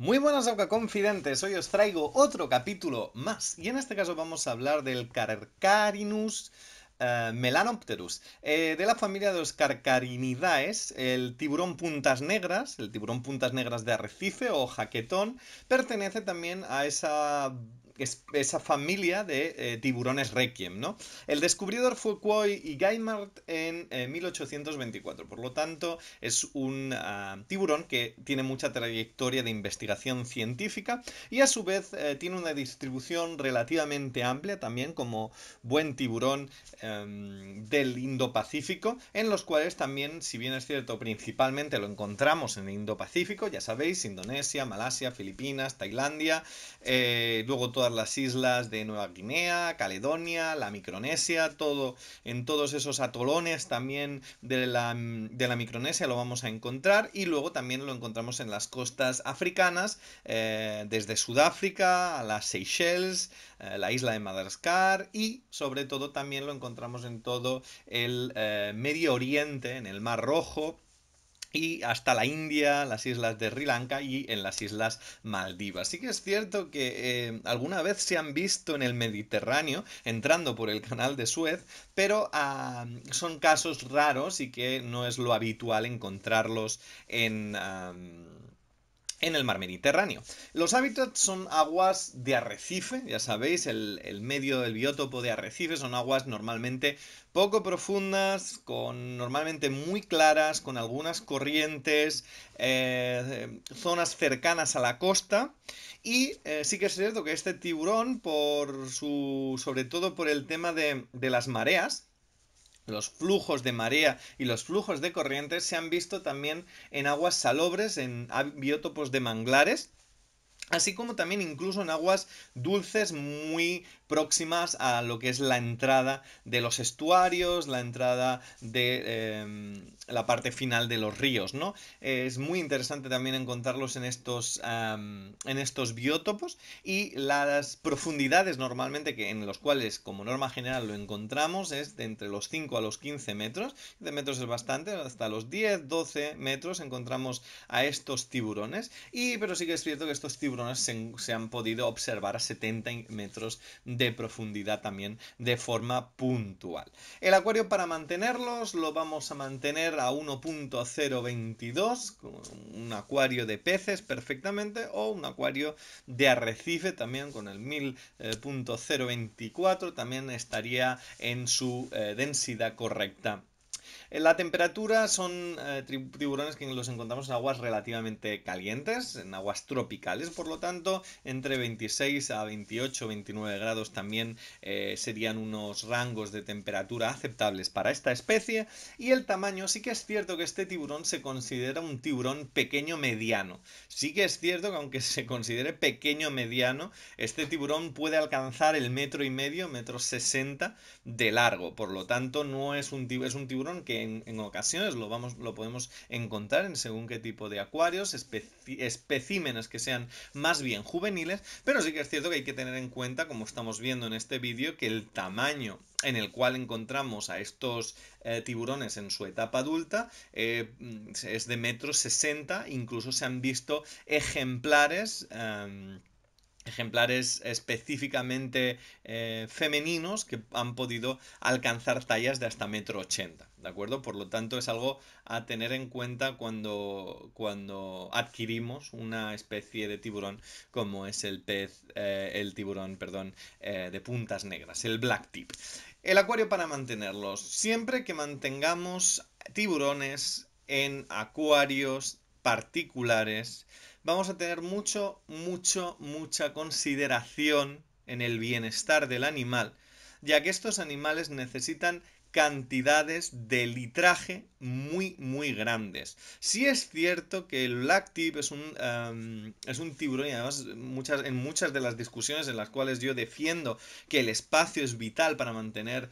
Muy buenas Confidentes, hoy os traigo otro capítulo más y en este caso vamos a hablar del Carcharinus Melanopterus, de la familia de los Carcarinidae, el tiburón puntas negras de arrecife o jaquetón, pertenece también a esa familia de tiburones requiem, ¿no? El descubridor fue Quoy y Gaimard en 1824, por lo tanto es un tiburón que tiene mucha trayectoria de investigación científica y a su vez tiene una distribución relativamente amplia también como buen tiburón del Indo-Pacífico, en los cuales también, si bien es cierto, principalmente lo encontramos en el Indo-Pacífico, ya sabéis, Indonesia, Malasia, Filipinas, Tailandia, luego todas las islas de Nueva Guinea, Caledonia, la Micronesia, todo en todos esos atolones también de la Micronesia lo vamos a encontrar y luego también lo encontramos en las costas africanas, desde Sudáfrica a las Seychelles, la isla de Madagascar y sobre todo también lo encontramos en todo el Medio Oriente, en el Mar Rojo, y hasta la India, las islas de Sri Lanka y en las islas Maldivas. Sí que es cierto que alguna vez se han visto en el Mediterráneo entrando por el canal de Suez, pero son casos raros y que no es lo habitual encontrarlos en el mar Mediterráneo. Los hábitats son aguas de arrecife, ya sabéis, el medio del biótopo de arrecife son aguas normalmente poco profundas, normalmente muy claras, con algunas corrientes, zonas cercanas a la costa. Y sí que es cierto que este tiburón, sobre todo por el tema de las mareas, los flujos de marea y los flujos de corrientes se han visto también en aguas salobres, en biótopos de manglares, así como también incluso en aguas dulces muy próximas a lo que es la entrada de los estuarios, la entrada de la parte final de los ríos, ¿no? Es muy interesante también encontrarlos en estos biótopos y las profundidades normalmente en los cuales como norma general lo encontramos es de entre los 5 a los 15 metros, de metros es bastante, hasta los 10, 12 metros encontramos a estos tiburones, pero sí que es cierto que estos tiburones se han podido observar a 70 metros de profundidad también de forma puntual. El acuario para mantenerlos lo vamos a mantener a 1.022, un acuario de peces perfectamente, o un acuario de arrecife también con el 1000.024, también estaría en su densidad correcta. La temperatura son tiburones que los encontramos en aguas relativamente calientes, en aguas tropicales, por lo tanto, entre 26 a 28 29 grados también serían unos rangos de temperatura aceptables para esta especie. Y el tamaño, sí que es cierto que este tiburón se considera un tiburón pequeño mediano. Sí que es cierto que aunque se considere pequeño mediano, este tiburón puede alcanzar el metro y medio, metro 60 de largo. Por lo tanto, no es es un tiburón que en ocasiones lo podemos encontrar en según qué tipo de acuarios, especímenes que sean más bien juveniles, pero sí que es cierto que hay que tener en cuenta, como estamos viendo en este vídeo, que el tamaño en el cual encontramos a estos tiburones en su etapa adulta es de metro 60, incluso se han visto ejemplares específicamente femeninos que han podido alcanzar tallas de hasta metro 80, ¿de acuerdo? Por lo tanto, es algo a tener en cuenta cuando adquirimos una especie de tiburón como es el tiburón, perdón, de puntas negras, el black tip. El acuario para mantenerlos. Siempre que mantengamos tiburones en acuarios particulares, vamos a tener mucha consideración en el bienestar del animal, ya que estos animales necesitan cantidades de litraje muy grandes. Sí es cierto que el black tip es un tiburón y además en muchas de las discusiones en las cuales yo defiendo que el espacio es vital para mantener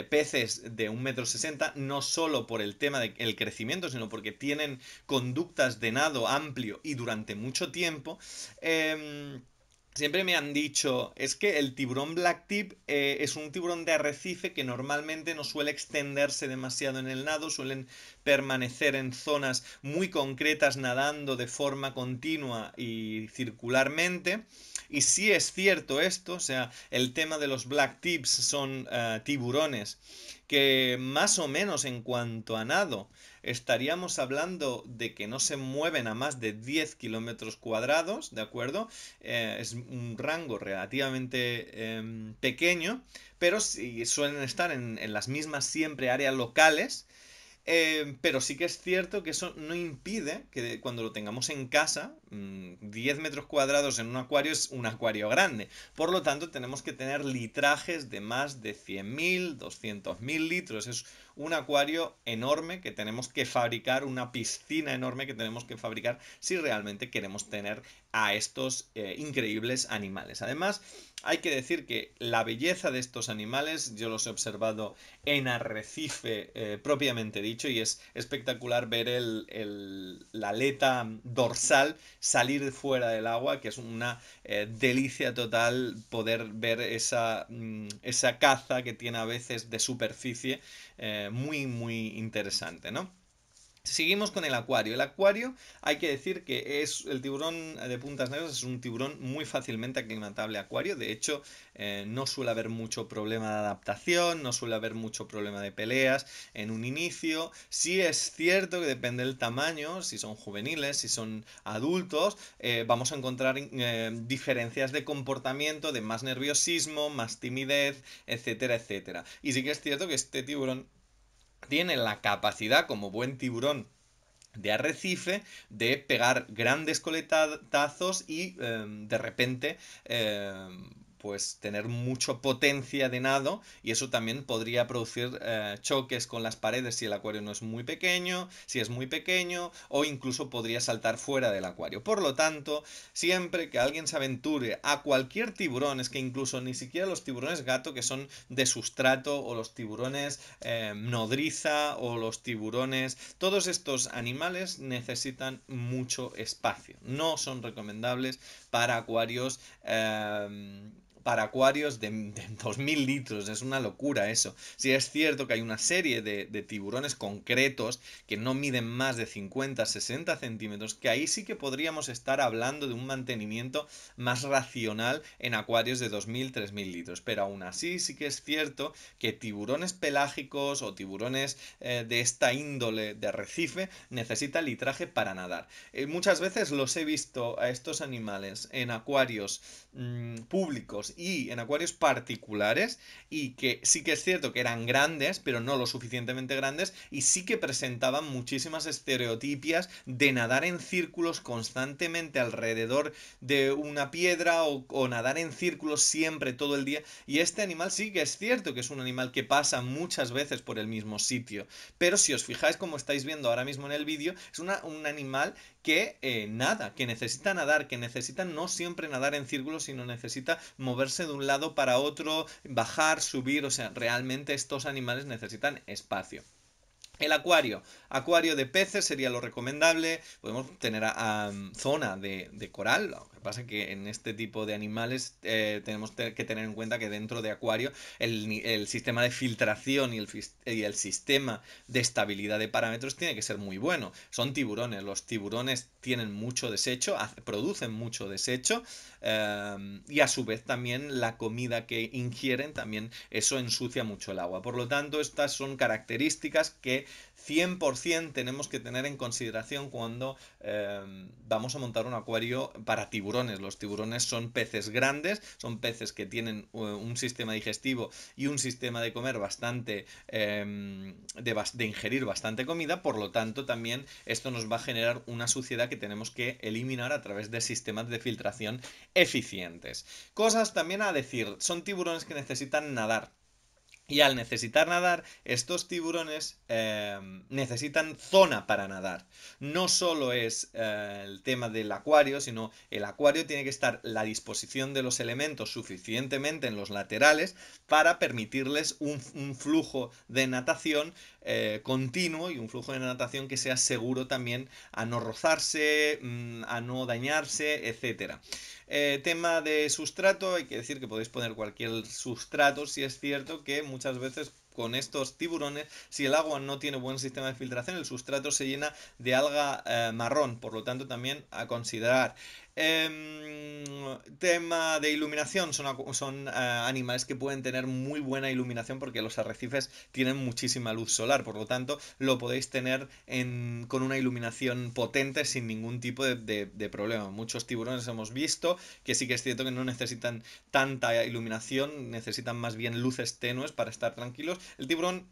peces de 1,60 m, no solo por el tema del crecimiento, sino porque tienen conductas de nado amplio y durante mucho tiempo. Siempre me han dicho, es que el tiburón blacktip es un tiburón de arrecife que normalmente no suele extenderse demasiado en el nado, suelen permanecer en zonas muy concretas nadando de forma continua y circularmente. Y sí es cierto esto, o sea, el tema de los black tips son tiburones que más o menos en cuanto a nado estaríamos hablando de que no se mueven a más de 10 kilómetros cuadrados, ¿de acuerdo? Es un rango relativamente pequeño, pero sí suelen estar en las mismas siempre áreas locales. Pero sí que es cierto que eso no impide que cuando lo tengamos en casa, 10 metros cuadrados en un acuario es un acuario grande. Por lo tanto, tenemos que tener litrajes de más de 100.000, 200.000 litros. Es un acuario enorme que tenemos que fabricar, una piscina enorme que tenemos que fabricar si realmente queremos tener a estos increíbles animales. Además, hay que decir que la belleza de estos animales, yo los he observado en arrecife propiamente dicho, y es espectacular ver la aleta dorsal salir fuera del agua, que es una delicia total poder ver esa caza que tiene a veces de superficie, muy muy interesante, ¿no? Seguimos con el acuario. El acuario, hay que decir que es el tiburón de puntas negras, es un tiburón muy fácilmente aclimatable a acuario. De hecho, no suele haber mucho problema de adaptación, no suele haber mucho problema de peleas en un inicio. Sí es cierto que depende del tamaño, si son juveniles, si son adultos, vamos a encontrar diferencias de comportamiento, de más nerviosismo, más timidez, etcétera, etcétera. Y sí que es cierto que este tiburón tiene la capacidad, como buen tiburón de arrecife, de pegar grandes coletazos y de repente pues tener mucha potencia de nado, y eso también podría producir choques con las paredes si el acuario no es muy pequeño, si es muy pequeño, o incluso podría saltar fuera del acuario. Por lo tanto, siempre que alguien se aventure a cualquier tiburón, es que incluso ni siquiera los tiburones gato que son de sustrato, o los tiburones nodriza, o los tiburones, todos estos animales necesitan mucho espacio. No son recomendables para acuarios de 2000 litros, es una locura eso. Sí es cierto que hay una serie de tiburones concretos que no miden más de 50-60 centímetros, que ahí sí que podríamos estar hablando de un mantenimiento más racional en acuarios de 2000-3000 litros, pero aún así sí que es cierto que tiburones pelágicos o tiburones de esta índole de arrecife necesitan litraje para nadar. Muchas veces los he visto a estos animales en acuarios públicos y en acuarios particulares, y que sí que es cierto que eran grandes, pero no lo suficientemente grandes, y sí que presentaban muchísimas estereotipias de nadar en círculos constantemente alrededor de una piedra, o nadar en círculos siempre todo el día. Y este animal sí que es cierto que es un animal que pasa muchas veces por el mismo sitio, pero si os fijáis, como estáis viendo ahora mismo en el vídeo, es un animal que nada, que necesita nadar, que necesita no siempre nadar en círculos, sino necesita moverse de un lado para otro, bajar, subir, o sea, realmente estos animales necesitan espacio. El acuario de peces sería lo recomendable. Podemos tener zona de coral. Lo que pasa es que en este tipo de animales tenemos que tener en cuenta que dentro de acuario el sistema de filtración y el sistema de estabilidad de parámetros tiene que ser muy bueno. Son tiburones. Los tiburones tienen mucho desecho, producen mucho desecho, y a su vez también la comida que ingieren, también eso ensucia mucho el agua. Por lo tanto, estas son características que 100% tenemos que tener en consideración cuando vamos a montar un acuario para tiburones. Los tiburones son peces grandes, son peces que tienen un sistema digestivo y un sistema de comer bastante, de ingerir bastante comida. Por lo tanto, también esto nos va a generar una suciedad que tenemos que eliminar a través de sistemas de filtración eficientes. Cosas también a decir, son tiburones que necesitan nadar. Y al necesitar nadar, estos tiburones necesitan zona para nadar. No solo es el tema del acuario, sino el acuario tiene que estar la disposición de los elementos suficientemente en los laterales para permitirles un flujo de natación continuo, y un flujo de natación que sea seguro también a no rozarse, a no dañarse, etcétera. Tema de sustrato, hay que decir que podéis poner cualquier sustrato, si es cierto que muchas veces con estos tiburones, si el agua no tiene buen sistema de filtración, el sustrato se llena de alga marrón, por lo tanto también a considerar. Tema de iluminación, son animales que pueden tener muy buena iluminación porque los arrecifes tienen muchísima luz solar, por lo tanto lo podéis tener con una iluminación potente sin ningún tipo de problema. Muchos tiburones hemos visto que sí que es cierto que no necesitan tanta iluminación, necesitan más bien luces tenues para estar tranquilos. El tiburón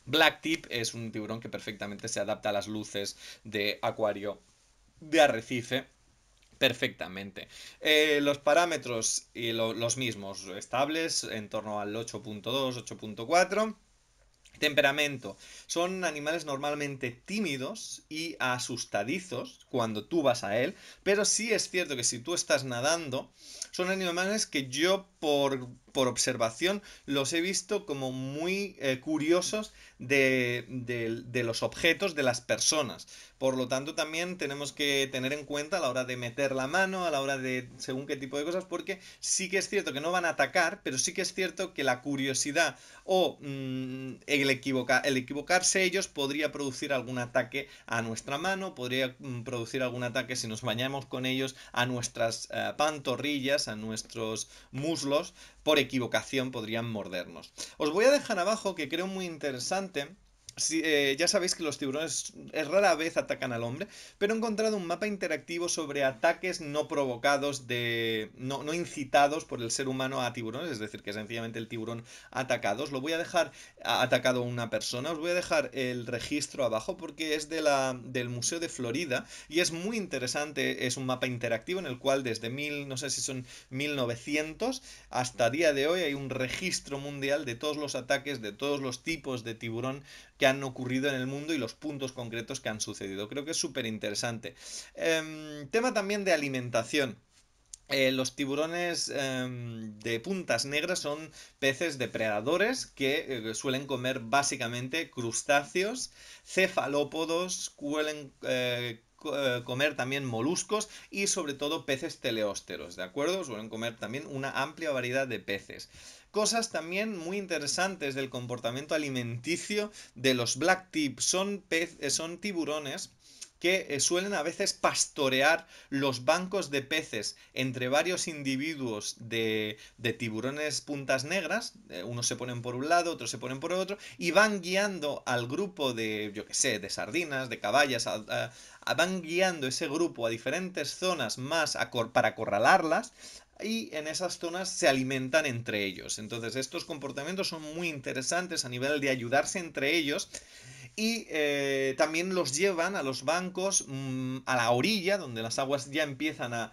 Black Tip es un tiburón que perfectamente se adapta a las luces de acuario de arrecife perfectamente. Los parámetros y los mismos, estables, en torno al 8.2, 8.4. Temperamento. Son animales normalmente tímidos y asustadizos cuando tú vas a él, pero sí es cierto que si tú estás nadando, son animales que yo por observación los he visto como muy curiosos de los objetos de las personas. Por lo tanto, también tenemos que tener en cuenta a la hora de meter la mano, a la hora de según qué tipo de cosas, porque sí que es cierto que no van a atacar, pero sí que es cierto que la curiosidad o el equivocarse ellos podría producir algún ataque a nuestra mano, podría producir algún ataque si nos bañamos con ellos a nuestras pantorrillas, a nuestros muslos, por equivocación podrían mordernos. Os voy a dejar abajo que creo muy interesante. Ya sabéis que los tiburones rara vez atacan al hombre, pero he encontrado un mapa interactivo sobre ataques no provocados, no incitados por el ser humano a tiburones, es decir, que sencillamente el tiburón ha atacado. Os lo voy a dejar, ha atacado a una persona, os voy a dejar el registro abajo porque es del Museo de Florida y es muy interesante, es un mapa interactivo en el cual desde no sé si son 1900 hasta día de hoy hay un registro mundial de todos los ataques, de todos los tipos de tiburón que han ocurrido en el mundo y los puntos concretos que han sucedido. Creo que es súper interesante. Tema también de alimentación. Los tiburones de puntas negras son peces depredadores que suelen comer básicamente crustáceos, cefalópodos, suelen comer también moluscos y sobre todo peces teleósteros, ¿de acuerdo? Suelen comer también una amplia variedad de peces. Cosas también muy interesantes del comportamiento alimenticio de los black tip. Son tiburones que suelen a veces pastorear los bancos de peces entre varios individuos de tiburones puntas negras, unos se ponen por un lado, otros se ponen por otro, y van guiando al grupo de, yo qué sé, de sardinas, de caballas, van guiando ese grupo a diferentes zonas más para acorralarlas, y en esas zonas se alimentan entre ellos. Entonces estos comportamientos son muy interesantes a nivel de ayudarse entre ellos y también los llevan a los bancos a la orilla, donde las aguas ya empiezan a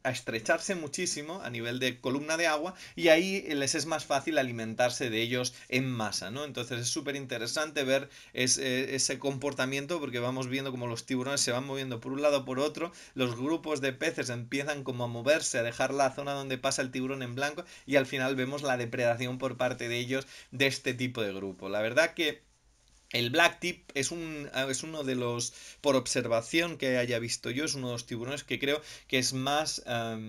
estrecharse muchísimo a nivel de columna de agua, y ahí les es más fácil alimentarse de ellos en masa, ¿no? Entonces es súper interesante ver ese comportamiento, porque vamos viendo como los tiburones se van moviendo por un lado o por otro, los grupos de peces empiezan como a moverse, a dejar la zona donde pasa el tiburón en blanco, y al final vemos la depredación por parte de ellos de este tipo de grupo. La verdad que el black tip es uno de los, por observación que haya visto yo, es uno de los tiburones que creo que es más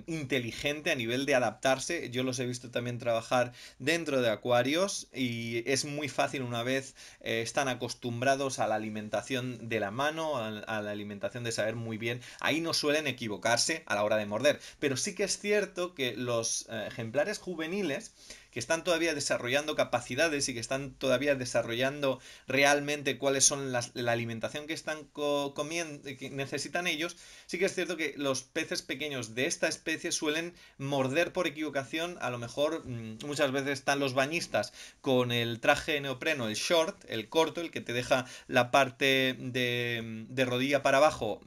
inteligente a nivel de adaptarse. Yo los he visto también trabajar dentro de acuarios y es muy fácil una vez están acostumbrados a la alimentación de la mano, a la alimentación de saber muy bien. Ahí no suelen equivocarse a la hora de morder. Pero sí que es cierto que los ejemplares juveniles que están todavía desarrollando capacidades y que están todavía desarrollando realmente cuáles son la alimentación que están comiendo, que necesitan ellos, sí que es cierto que los peces pequeños de esta especie suelen morder por equivocación, a lo mejor muchas veces están los bañistas con el traje de neopreno, el short, el corto, el que te deja la parte de rodilla para abajo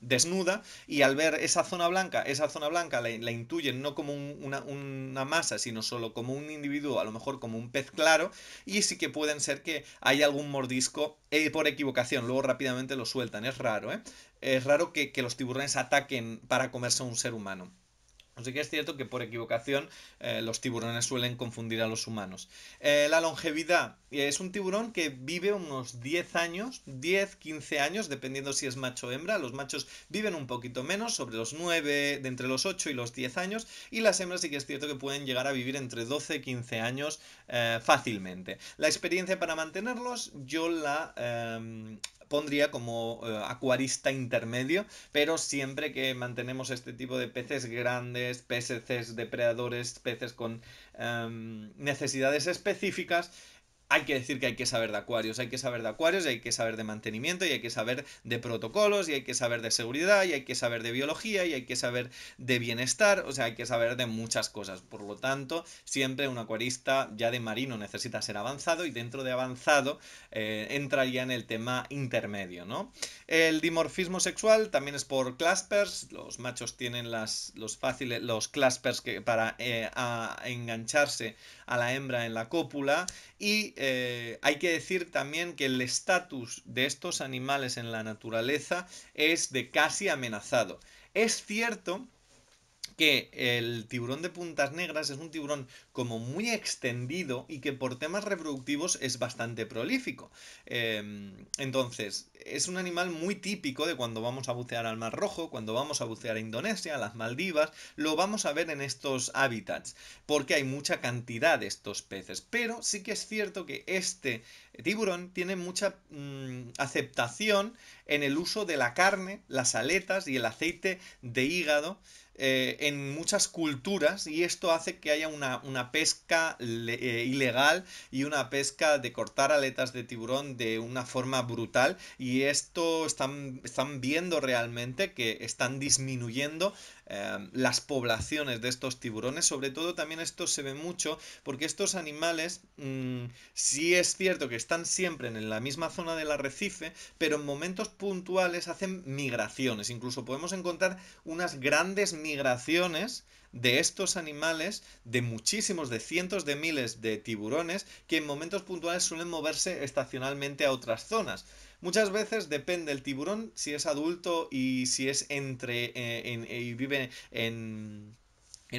desnuda, y al ver esa zona blanca la intuyen no como una masa, sino solo como un individuo, a lo mejor como un pez claro, y sí que pueden ser que haya algún mordisco por equivocación, luego rápidamente lo sueltan, es raro, ¿eh? Es raro que los tiburones ataquen para comerse a un ser humano. Así que es cierto que por equivocación los tiburones suelen confundir a los humanos. La longevidad es un tiburón que vive unos 10 años, 10, 15 años, dependiendo si es macho o hembra. Los machos viven un poquito menos, sobre los 9, de entre los 8 y los 10 años, y las hembras sí que es cierto que pueden llegar a vivir entre 12 y 15 años fácilmente. La experiencia para mantenerlos yo la pondría como acuarista intermedio, pero siempre que mantenemos este tipo de peces grandes, peces depredadores, peces con necesidades específicas, hay que decir que hay que saber de acuarios, hay que saber de acuarios y hay que saber de mantenimiento y hay que saber de protocolos y hay que saber de seguridad y hay que saber de biología y hay que saber de bienestar, o sea, hay que saber de muchas cosas. Por lo tanto, siempre un acuarista ya de marino necesita ser avanzado y dentro de avanzado entraría en el tema intermedio, ¿no? El dimorfismo sexual también es por claspers, los machos tienen los claspers para engancharse a la hembra en la cópula y hay que decir también que el estatus de estos animales en la naturaleza es de casi amenazado. Es cierto que el tiburón de puntas negras es un tiburón como muy extendido y que por temas reproductivos es bastante prolífico. Entonces, es un animal muy típico de cuando vamos a bucear al Mar Rojo, cuando vamos a bucear a Indonesia, a las Maldivas, lo vamos a ver en estos hábitats, porque hay mucha cantidad de estos peces. Pero sí que es cierto que este tiburón tiene mucha aceptación en el uso de la carne, las aletas y el aceite de hígado en muchas culturas y esto hace que haya una pesca ilegal y una pesca de cortar aletas de tiburón de una forma brutal y esto están viendo realmente que están disminuyendo las poblaciones de estos tiburones. Sobre todo también esto se ve mucho porque estos animales sí es cierto que están siempre en la misma zona del arrecife, pero en momentos puntuales hacen migraciones. Incluso podemos encontrar unas grandes migraciones de estos animales, de muchísimos, de cientos de miles de tiburones, que en momentos puntuales suelen moverse estacionalmente a otras zonas. Muchas veces depende el tiburón si es adulto y si es y vive en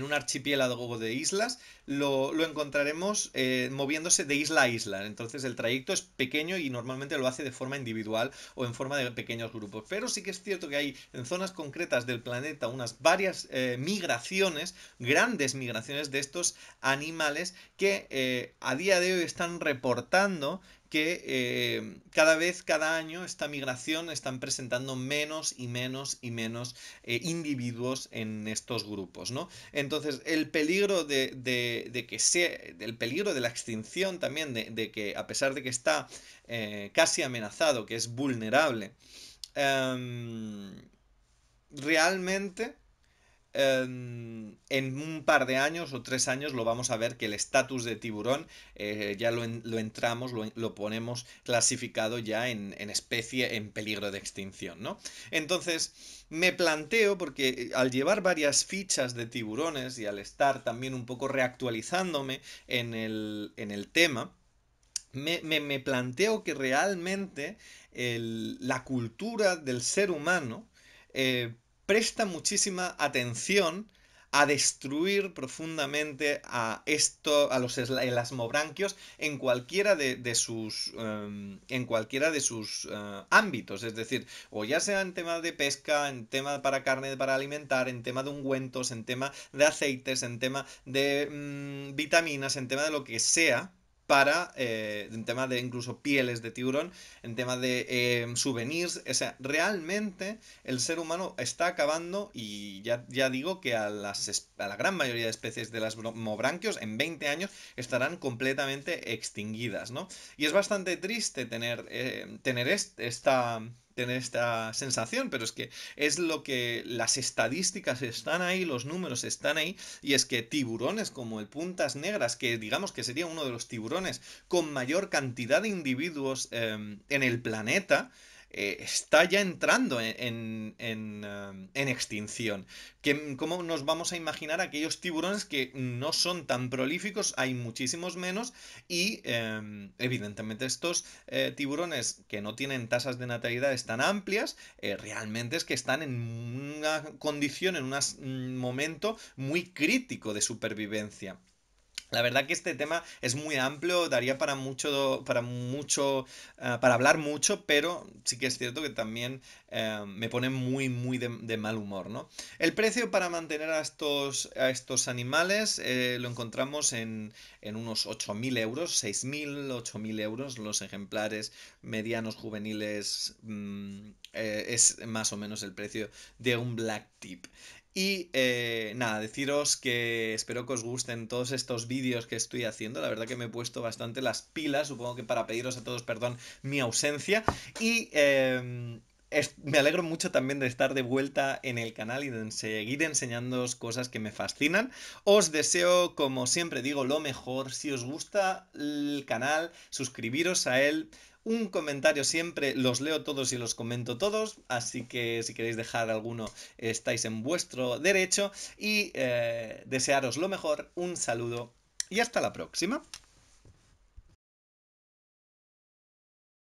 un archipiélago de islas, lo encontraremos moviéndose de isla a isla. Entonces el trayecto es pequeño y normalmente lo hace de forma individual o en forma de pequeños grupos. Pero sí que es cierto que hay en zonas concretas del planeta unas varias migraciones, grandes migraciones de estos animales que a día de hoy están reportando que cada vez, cada año, esta migración están presentando menos y menos y menos individuos en estos grupos, ¿no? Entonces, el peligro de que sea, el peligro de la extinción también, de que a pesar de que está casi amenazado, que es vulnerable, em, realmente en un par de años o 3 años lo vamos a ver que el estatus de tiburón ya lo entramos, lo ponemos clasificado ya en especie en peligro de extinción, ¿no? Entonces me planteo, porque al llevar varias fichas de tiburones y al estar también un poco reactualizándome en el tema, me planteo que realmente la cultura del ser humano presta muchísima atención a destruir profundamente a los elasmobranquios en cualquiera de sus ámbitos, es decir, o ya sea en tema de pesca, en tema para carne para alimentar, en tema de ungüentos, en tema de aceites, en tema de vitaminas, en tema de lo que sea en tema de incluso pieles de tiburón, en tema de souvenirs, o sea, realmente el ser humano está acabando y ya digo que a la gran mayoría de especies de las mobranquios en 20 años estarán completamente extinguidas, ¿no? Y es bastante triste tener esta sensación, pero es que es lo que las estadísticas están ahí, los números están ahí, y es que tiburones como el puntas negras, que digamos que sería uno de los tiburones con mayor cantidad de individuos en el planeta, está ya entrando en extinción. ¿Cómo nos vamos a imaginar aquellos tiburones que no son tan prolíficos? Hay muchísimos menos y evidentemente estos tiburones que no tienen tasas de natalidad tan amplias, realmente es que están en una condición, en un momento muy crítico de supervivencia. La verdad que este tema es muy amplio, daría para hablar mucho, pero sí que es cierto que también me pone muy de mal humor, ¿no? El precio para mantener a estos animales lo encontramos en unos 8.000 euros, 6.000, 8.000 euros, los ejemplares medianos juveniles, es más o menos el precio de un black tip. Y nada, deciros que espero que os gusten todos estos vídeos que estoy haciendo. La verdad que me he puesto bastante las pilas, supongo que para pediros a todos perdón mi ausencia. Y me alegro mucho también de estar de vuelta en el canal y de seguir enseñándoos cosas que me fascinan. Os deseo, como siempre digo, lo mejor. Si os gusta el canal, suscribiros a él. Un comentario siempre, los leo todos y los comento todos, así que si queréis dejar alguno estáis en vuestro derecho y desearos lo mejor, un saludo y hasta la próxima.